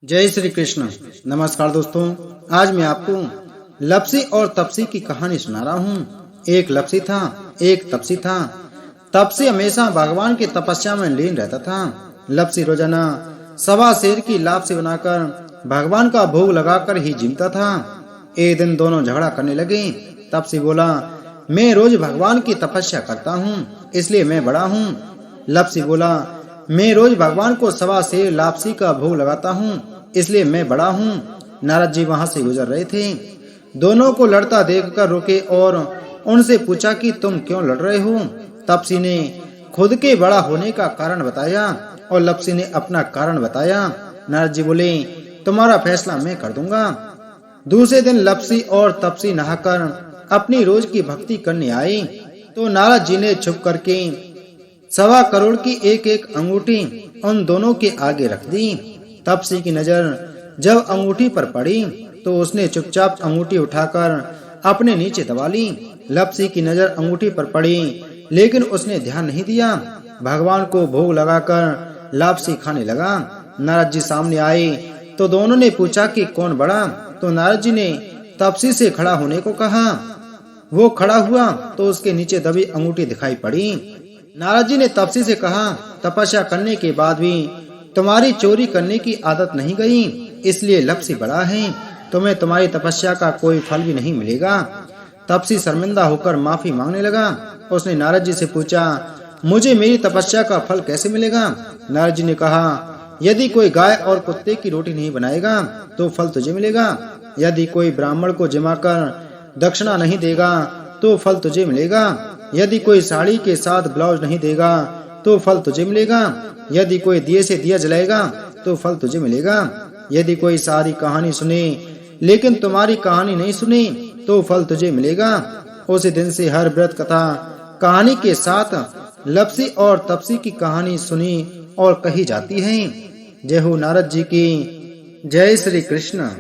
जय श्री कृष्ण। नमस्कार दोस्तों, आज मैं आपको लपसी और तपसी की कहानी सुना रहा हूँ। एक लपसी था, एक तपसी था। तपसी हमेशा भगवान की तपस्या में लीन रहता था। लपसी रोजाना 1.25 शेर की लापसी बनाकर भगवान का भोग लगाकर ही जिमता था। एक दिन दोनों झगड़ा करने लगे। तपसी बोला, मैं रोज भगवान की तपस्या करता हूँ, इसलिए मैं बड़ा हूँ। लपसी बोला, मैं रोज भगवान को 1.25 शेर लापसी का भोग लगाता हूँ, इसलिए मैं बड़ा हूँ। नारद जी वहां से गुजर रहे थे। दोनों को लड़ता देखकर रुके और उनसे पूछा कि तुम क्यों लड़ रहे हो। तपसी ने खुद के बड़ा होने का कारण बताया और लपसी ने अपना कारण बताया। नारद जी बोले, तुम्हारा फैसला मैं कर दूंगा। दूसरे दिन लपसी और तपसी नहाकर अपनी रोज की भक्ति करने आए तो नारद जी ने छुप करके 1.25 करोड़ की एक अंगूठी उन दोनों के आगे रख दी। तपसी की नजर जब अंगूठी पर पड़ी तो उसने चुपचाप अंगूठी उठाकर अपने नीचे दबा ली। लपसी की नजर अंगूठी पर पड़ी लेकिन उसने ध्यान नहीं दिया। भगवान को भोग लगाकर लापसी खाने लगा। नारद जी सामने आए तो दोनों ने पूछा कि कौन बड़ा। तो नारद जी ने तपसी से खड़ा होने को कहा। वो खड़ा हुआ तो उसके नीचे दबी अंगूठी दिखाई पड़ी। नारद जी ने तपसी से कहा, तपस्या करने के बाद भी तुम्हारी चोरी करने की आदत नहीं गई, इसलिए लपसी बड़ा है। तुम्हें तुम्हारी तपस्या का कोई फल भी नहीं मिलेगा। तपसी शर्मिंदा होकर माफी मांगने लगा। उसने नारद जी से पूछा, मुझे मेरी तपस्या का फल कैसे मिलेगा। नारद जी ने कहा, यदि कोई गाय और कुत्ते की रोटी नहीं बनाएगा तो फल तुझे मिलेगा। यदि कोई ब्राह्मण को जमाकर दक्षिणा नहीं देगा तो फल तुझे मिलेगा। यदि कोई साड़ी के साथ ब्लाउज नहीं देगा तो फल तुझे मिलेगा। यदि कोई दिए से दिया जलाएगा तो फल तुझे मिलेगा। यदि कोई सारी कहानी सुने लेकिन तुम्हारी कहानी नहीं सुने तो फल तुझे मिलेगा। उसी दिन से हर व्रत कथा कहानी के साथ लपसी और तपसी की कहानी सुनी और कही जाती है। जय हो नारद जी की। जय श्री कृष्ण।